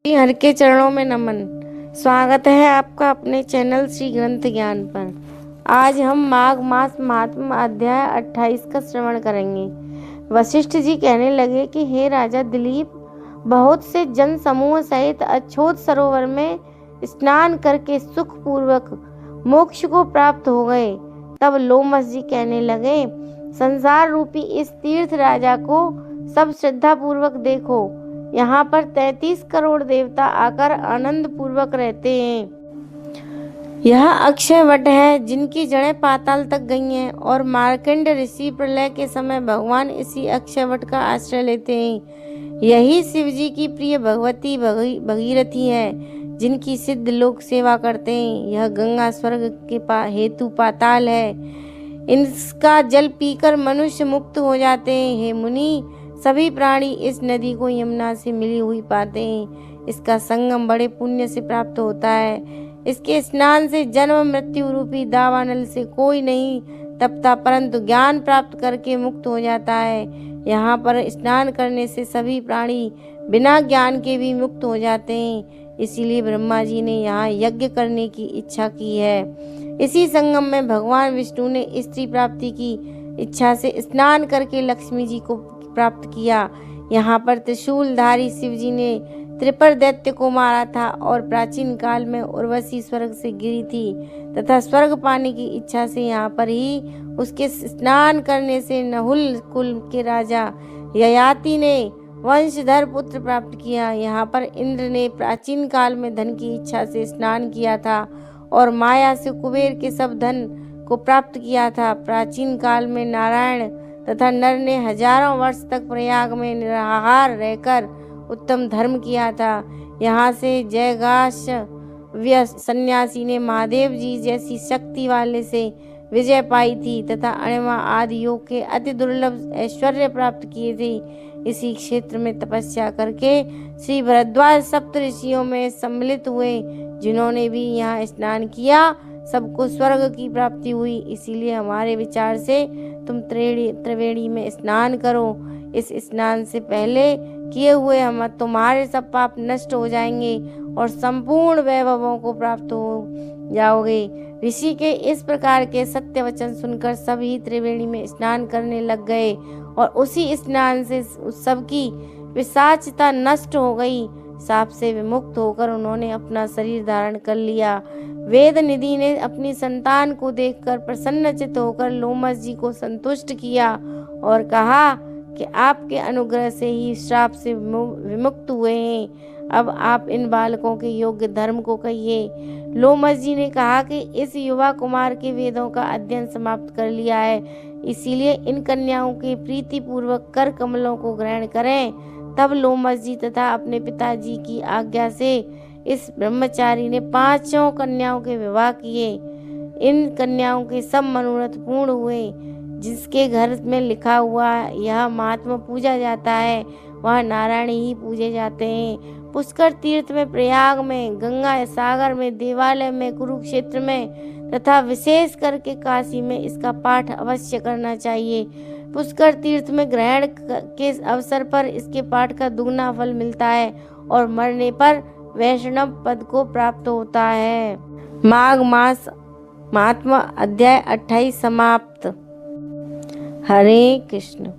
श्री हर के चरणों में नमन। स्वागत है आपका अपने चैनल श्री ग्रंथ ज्ञान पर। आज हम माघ मास महात्म्य अध्याय 28 का श्रवण करेंगे। वशिष्ठ जी कहने लगे कि हे राजा दिलीप, बहुत से जन समूह सहित अछोत सरोवर में स्नान करके सुख पूर्वक मोक्ष को प्राप्त हो गए। तब लोमस जी कहने लगे, संसार रूपी इस तीर्थ राजा को सब श्रद्धा पूर्वक देखो। यहाँ पर 33 करोड़ देवता आकर आनंद पूर्वक रहते हैं। यह अक्षय वट है जिनकी जड़ें पाताल तक गई हैं, और मार्कंड ऋषि प्रलय के समय भगवान इसी अक्षय वट का आश्रय लेते हैं। यही शिव जी की प्रिय भगवती भगीरथी है जिनकी सिद्ध लोग सेवा करते हैं। यह गंगा स्वर्ग के हेतु पाताल है। इसका जल पीकर मनुष्य मुक्त हो जाते हैं। हे मुनि, सभी प्राणी इस नदी को यमुना से मिली हुई पाते हैं। इसका संगम बड़े पुण्य से प्राप्त होता है। इसके स्नान से जन्म मृत्यु रूपी दावानल से कोई नहीं तपता, परंतु ज्ञान प्राप्त करके मुक्त हो जाता है। यहाँ पर स्नान करने से सभी प्राणी बिना ज्ञान के भी मुक्त हो जाते हैं। इसीलिए ब्रह्मा जी ने यहाँ यज्ञ करने की इच्छा की है। इसी संगम में भगवान विष्णु ने स्त्री प्राप्ति की इच्छा से स्नान करके लक्ष्मी जी को प्राप्त किया। यहाँ पर त्रिशूलधारी शिव जी ने त्रिपर दैत्य को मारा था, और प्राचीन काल में उर्वशी स्वर्ग से गिरी थी तथा स्वर्ग पाने की इच्छा से यहाँ पर ही उसके स्नान करने से नहुल कुल के राजा ययाति ने वंशधर पुत्र प्राप्त किया। यहाँ पर इंद्र ने प्राचीन काल में धन की इच्छा से स्नान किया था और माया से कुबेर के सब धन को प्राप्त किया था। प्राचीन काल में नारायण तथा नर ने हजारों वर्ष तक प्रयाग में निराहार रहकर उत्तम धर्म किया था। यहाँ से जयगाश सन्यासी ने महादेव जी जैसी शक्ति वाले से विजय पाई थी तथा अणिमा आदि योग के अति दुर्लभ ऐश्वर्य प्राप्त किए थे। इसी क्षेत्र में तपस्या करके श्री भरद्वाज सप्त ऋषियों में सम्मिलित हुए, जिन्होंने भी यहाँ स्नान किया सबको स्वर्ग की प्राप्ति हुई। इसीलिए हमारे विचार से तुम त्रिवेणी में स्नान करो। इस स्नान से पहले किए हुए हम तुम्हारे सब पाप नष्ट हो जाएंगे और संपूर्ण वैभवों को प्राप्त हो जाओगे। ऋषि के इस प्रकार के सत्य वचन सुनकर सभी त्रिवेणी में स्नान करने लग गए, और उसी स्नान से सबकी पिशाचता नष्ट हो गई। साप से विमुक्त होकर उन्होंने अपना शरीर धारण कर लिया। वेद निधि ने अपनी संतान को देखकर प्रसन्नचित होकर लोमस जी को संतुष्ट किया और कहा कि आपके अनुग्रह से ही श्राप से विमुक्त हुए हैं। अब आप इन बालकों के योग्य धर्म को कहिए। लोमस जी ने कहा कि इस युवा कुमार के वेदों का अध्ययन समाप्त कर लिया है, इसीलिए इन कन्याओं के प्रीति पूर्वक कर कमलों को ग्रहण करें। तब लोमस जी तथा अपने पिताजी की आज्ञा से इस ब्रह्मचारी ने 5 कन्याओं के विवाह किए। इन कन्याओं के सब मनोरथ पूर्ण हुए। जिसके घर में लिखा हुआ यह महात्मा पूजा जाता है, वह नारायण ही पूजे जाते हैं। पुष्कर तीर्थ में, प्रयाग में, गंगा सागर में, देवालय में, कुरुक्षेत्र में तथा विशेष करके काशी में इसका पाठ अवश्य करना चाहिए। पुष्कर तीर्थ में ग्रहण के अवसर पर इसके पाठ का दुगना फल मिलता है और मरने पर वैष्णव पद को प्राप्त होता है। माघ मास महात्मा अध्याय 28 समाप्त। हरे कृष्ण।